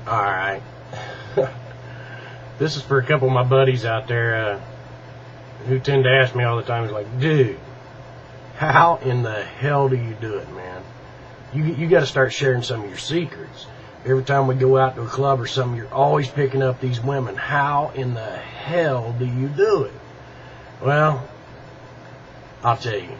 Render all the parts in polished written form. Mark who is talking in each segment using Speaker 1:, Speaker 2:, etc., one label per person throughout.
Speaker 1: Alright. This is for a couple of my buddies out there who tend to ask me all the time. It's like, dude, how in the hell do you do it, man? You got to start sharing some of your secrets. Every time we go out to a club or something, you're always picking up these women. How in the hell do you do it? Well, I'll tell you.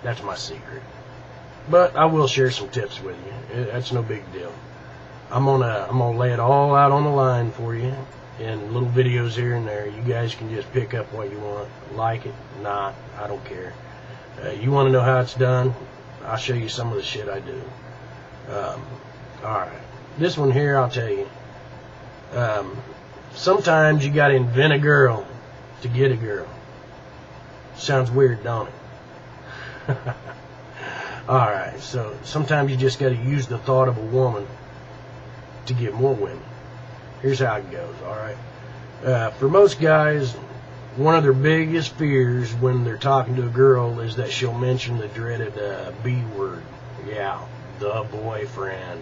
Speaker 1: That's my secret. But I will share some tips with you. That's no big deal. I'm gonna lay it all out on the line for you in little videos here and there. You guys can just pick up what you want. Like it, not, I don't care. You want to know how it's done? I'll show you some of the shit I do. Alright. This one here, I'll tell you. Sometimes you got to invent a girl to get a girl. Sounds weird, don't it? Alright, so sometimes you just got to use the thought of a woman to get more women. Here's how it goes, alright? For most guys, one of their biggest fears when they're talking to a girl is that she'll mention the dreaded B word. Yeah, the boyfriend.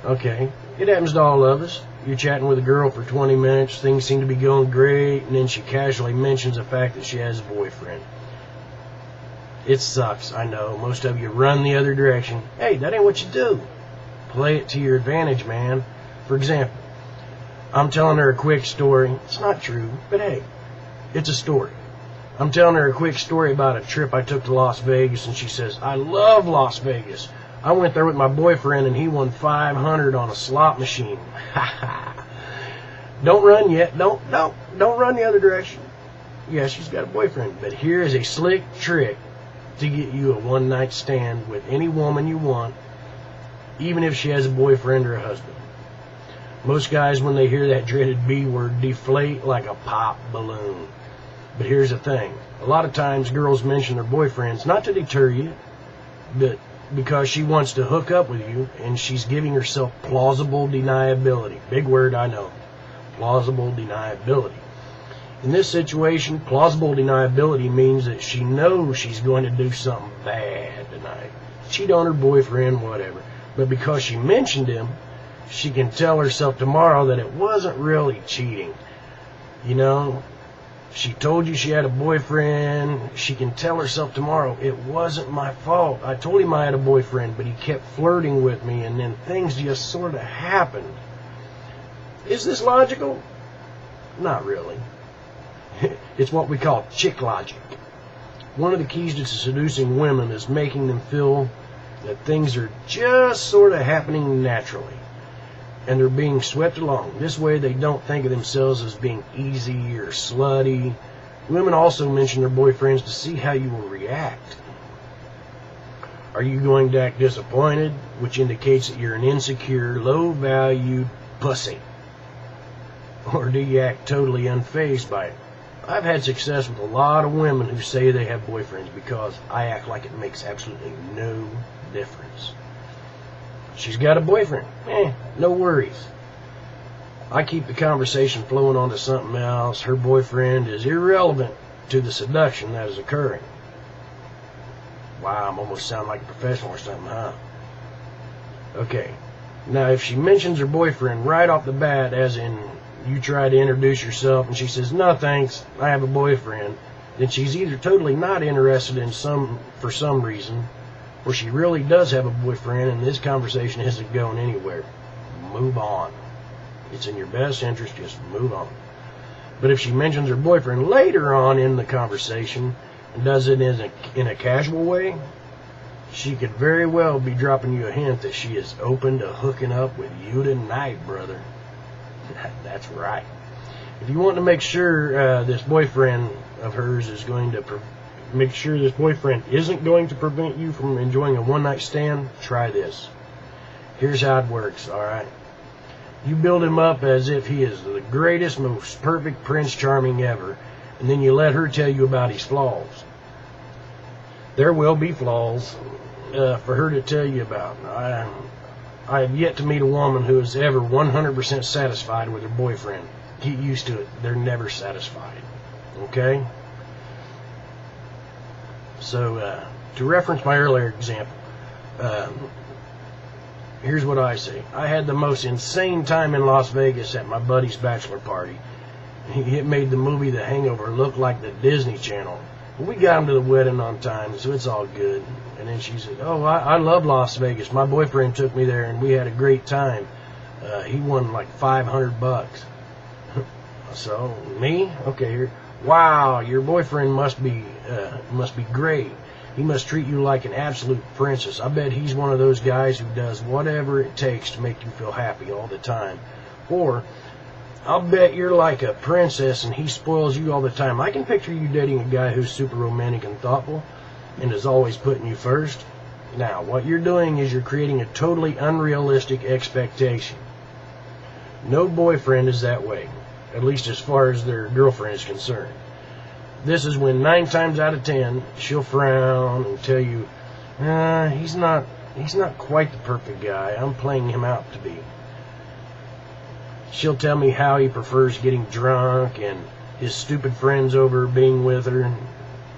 Speaker 1: Okay, it happens to all of us. You're chatting with a girl for 20 minutes, things seem to be going great, and then she casually mentions the fact that she has a boyfriend. It sucks, I know. Most of you run the other direction. Hey, that ain't what you do. Play it to your advantage, man. For example, I'm telling her a quick story. It's not true, but hey, it's a story. I'm telling her a quick story about a trip I took to Las Vegas, and she says, I love Las Vegas. I went there with my boyfriend, and he won $500 on a slot machine. Don't run yet. Don't run the other direction. Yeah, she's got a boyfriend, but here is a slick trick to get you a one-night stand with any woman you want, even if she has a boyfriend or a husband. Most guys, when they hear that dreaded B word, deflate like a pop balloon. But here's the thing. A lot of times girls mention their boyfriends not to deter you, but because she wants to hook up with you, and she's giving herself plausible deniability. Big word, I know. Plausible deniability. In this situation, plausible deniability means that she knows she's going to do something bad tonight. Cheat on her boyfriend, whatever. But because she mentioned him, she can tell herself tomorrow that it wasn't really cheating. You know, she told you she had a boyfriend. She can tell herself tomorrow, it wasn't my fault. I told him I had a boyfriend, but he kept flirting with me, and then things just sort of happened. Is this logical? Not really. It's what we call chick logic. One of the keys to seducing women is making them feel that things are just sort of happening naturally, and they're being swept along. This way they don't think of themselves as being easy or slutty. Women also mention their boyfriends to see how you will react. Are you going to act disappointed, which indicates that you're an insecure, low-valued pussy? Or do you act totally unfazed by it? I've had success with a lot of women who say they have boyfriends because I act like it makes absolutely no difference. She's got a boyfriend. No worries. I keep the conversation flowing on to something else. Her boyfriend is irrelevant to the seduction that is occurring. Wow, I'm almost sounding like a professional or something, huh? Okay. Now, if she mentions her boyfriend right off the bat, as in you try to introduce yourself and she says, no thanks, I have a boyfriend, then she's either totally not interested in for some reason, or she really does have a boyfriend and this conversation isn't going anywhere. Move on. It's in your best interest, just move on. But if she mentions her boyfriend later on in the conversation and does it in a casual way, she could very well be dropping you a hint that she is open to hooking up with you tonight, brother. That's right. If you want to make sure this boyfriend of hers is going to make sure this boyfriend isn't going to prevent you from enjoying a one-night stand, try this. Here's how it works, alright? You build him up as if he is the greatest, most perfect Prince Charming ever, and then you let her tell you about his flaws. There will be flaws for her to tell you about. I have yet to meet a woman who is ever 100% satisfied with her boyfriend. Get used to it. They're never satisfied. Okay? So, to reference my earlier example, here's what I say. I had the most insane time in Las Vegas at my buddy's bachelor party. It made the movie The Hangover look like the Disney Channel. We got him to the wedding on time, so it's all good. And then she said, oh, I love Las Vegas. My boyfriend took me there, and we had a great time. He won like $500. So, me? Okay, here. Wow, your boyfriend must be great. He must treat you like an absolute princess. I bet he's one of those guys who does whatever it takes to make you feel happy all the time. Or, I'll bet you're like a princess and he spoils you all the time. I can picture you dating a guy who's super romantic and thoughtful and is always putting you first. Now, what you're doing is you're creating a totally unrealistic expectation. No boyfriend is that way, at least as far as their girlfriend is concerned. This is when 9 times out of 10, she'll frown and tell you, he's not quite the perfect guy. I'm playing him out to be. She'll tell me how he prefers getting drunk and his stupid friends over being with her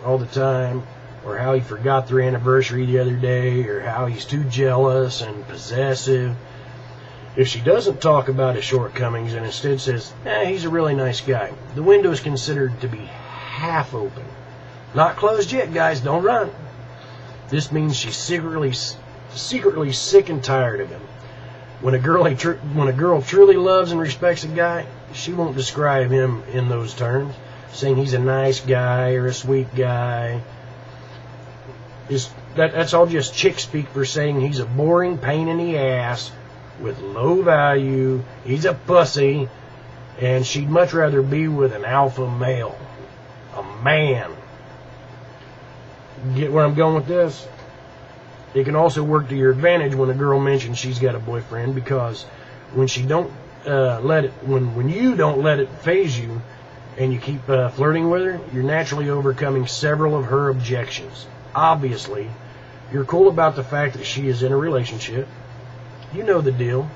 Speaker 1: all the time, or how he forgot their anniversary the other day, or how he's too jealous and possessive. If she doesn't talk about his shortcomings and instead says, he's a really nice guy, the window is considered to be half open. Not closed yet, guys, don't run. This means she's secretly sick and tired of him. When a girl truly loves and respects a guy, she won't describe him in those terms, saying he's a nice guy or a sweet guy. That's all just chick speak for saying he's a boring pain in the ass with low value, he's a pussy, and she'd much rather be with an alpha male, a man. Get where I'm going with this? It can also work to your advantage when a girl mentions she's got a boyfriend, because when you don't let it faze you and you keep flirting with her, you're naturally overcoming several of her objections. Obviously, you're cool about the fact that she is in a relationship. You know the deal.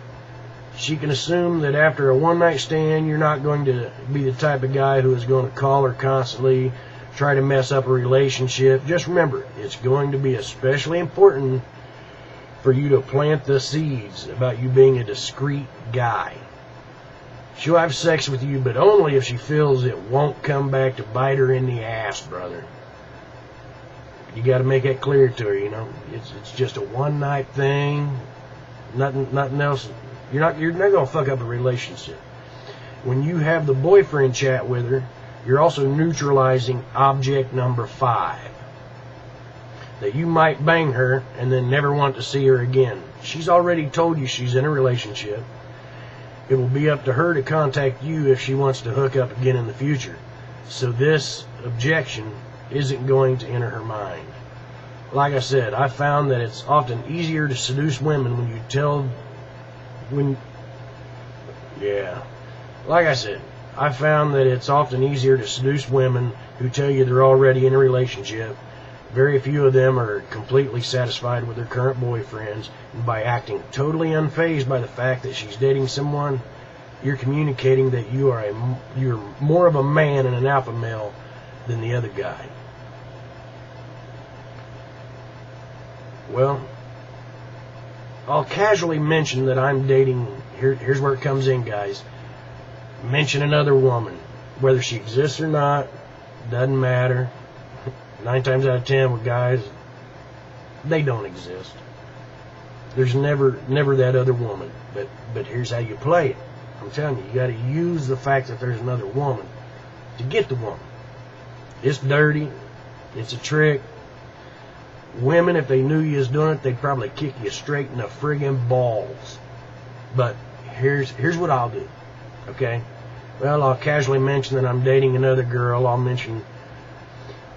Speaker 1: She can assume that after a one-night stand, you're not going to be the type of guy who is going to call her constantly, try to mess up a relationship. Just remember, it's going to be especially important for you to plant the seeds about you being a discreet guy. She'll have sex with you, but only if she feels it won't come back to bite her in the ass, brother. You got to make that clear to her, you know. It's just a one-night thing. Nothing else. You're not going to fuck up a relationship. When you have the boyfriend chat with her, you're also neutralizing object number 5. That you might bang her and then never want to see her again. She's already told you she's in a relationship. It will be up to her to contact you if she wants to hook up again in the future. So this objection isn't going to enter her mind. Like I said, I found that it's often easier to seduce women when you tell... Like I said, I found that it's often easier to seduce women who tell you they're already in a relationship. Very few of them are completely satisfied with their current boyfriends, and by acting totally unfazed by the fact that she's dating someone, you're communicating that you're more of a man and an alpha male than the other guy. Well, I'll casually mention that I'm dating. Here's where it comes in, guys. Mention another woman. Whether she exists or not, doesn't matter. 9 times out of 10 with guys, they don't exist. There's never that other woman. But here's how you play it. I'm telling you, you got to use the fact that there's another woman to get the woman. It's dirty. It's a trick. Women, if they knew you was doing it, they'd probably kick you straight in the friggin' balls. But here's what I'll do. Okay? Well, I'll casually mention that I'm dating another girl. I'll mention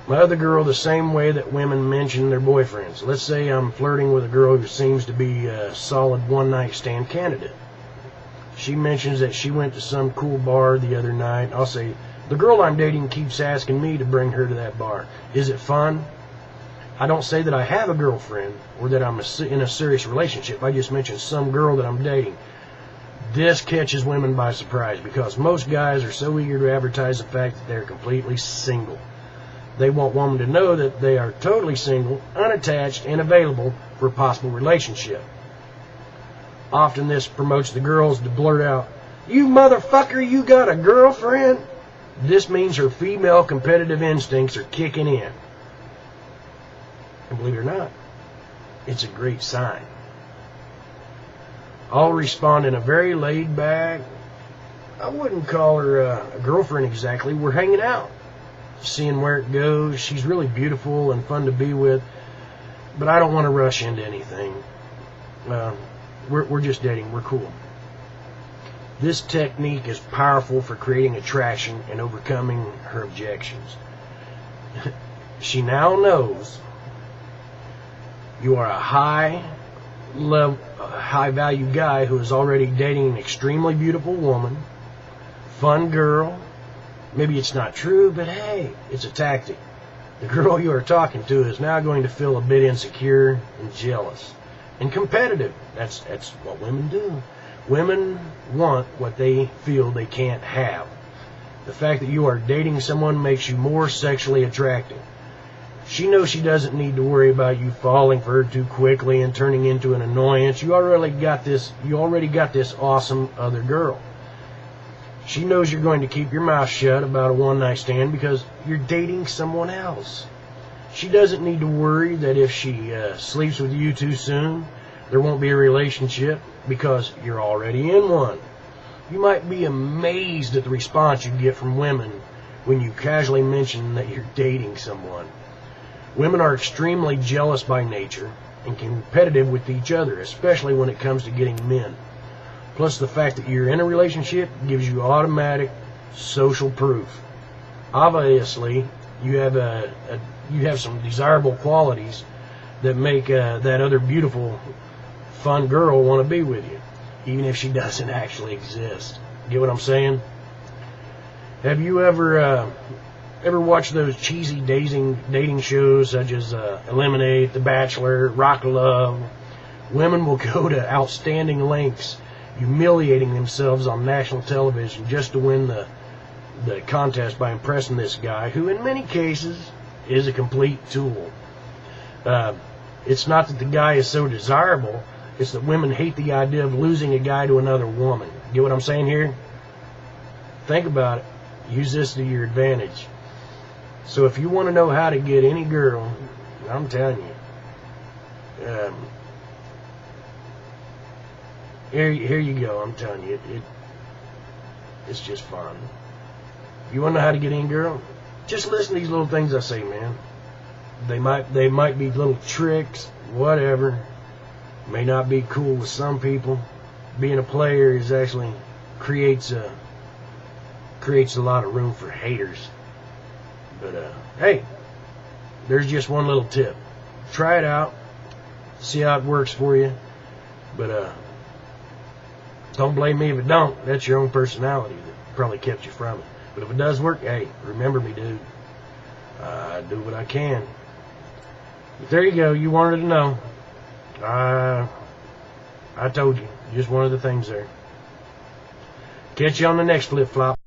Speaker 1: my other girl the same way that women mention their boyfriends. Let's say I'm flirting with a girl who seems to be a solid one-night stand candidate. She mentions that she went to some cool bar the other night. I'll say, the girl I'm dating keeps asking me to bring her to that bar. Is it fun? I don't say that I have a girlfriend or that I'm in a serious relationship. I just mention some girl that I'm dating. This catches women by surprise because most guys are so eager to advertise the fact that they're completely single. They want women to know that they are totally single, unattached, and available for a possible relationship. Often this promotes the girls to blurt out, "You motherfucker, you got a girlfriend?" This means her female competitive instincts are kicking in. And believe it or not, it's a great sign. I'll respond in a very laid back, I wouldn't call her a girlfriend exactly, we're hanging out, seeing where it goes. She's really beautiful and fun to be with, but I don't want to rush into anything. We're just dating, we're cool. This technique is powerful for creating attraction and overcoming her objections. She now knows you are a high value guy who is already dating an extremely beautiful woman, fun girl. Maybe it's not true, but hey, it's a tactic. The girl you are talking to is now going to feel a bit insecure and jealous and competitive. That's what women do. Women want what they feel they can't have. The fact that you are dating someone makes you more sexually attractive. She knows she doesn't need to worry about you falling for her too quickly and turning into an annoyance. You already got this awesome other girl. She knows you're going to keep your mouth shut about a one-night stand because you're dating someone else. She doesn't need to worry that if she sleeps with you too soon, there won't be a relationship because you're already in one. You might be amazed at the response you get from women when you casually mention that you're dating someone. Women are extremely jealous by nature and competitive with each other, especially when it comes to getting men. Plus, the fact that you're in a relationship gives you automatic social proof. Obviously, you have some desirable qualities that make that other beautiful, fun girl want to be with you, even if she doesn't actually exist. Get what I'm saying? Have you ever watched those cheesy dating shows such as Eliminate, The Bachelor, Rock of Love? Women will go to outstanding lengths, humiliating themselves on national television just to win the contest by impressing this guy, who in many cases is a complete tool. It's not that the guy is so desirable, it's that women hate the idea of losing a guy to another woman. Get what I'm saying here? Think about it. Use this to your advantage. So if you want to know how to get any girl, I'm telling you, here you go. I'm telling you, it's just fun. You want to know how to get any girl? Just listen to these little things I say, man. They might be little tricks, whatever. May not be cool with some people. Being a player is actually creates a lot of room for haters. But hey, there's just one little tip. Try it out. See how it works for you. But don't blame me if it don't. That's your own personality that probably kept you from it. But if it does work, hey, remember me, dude. I do what I can. But there you go. You wanted to know. I told you. Just one of the things there. Catch you on the next flip-flop.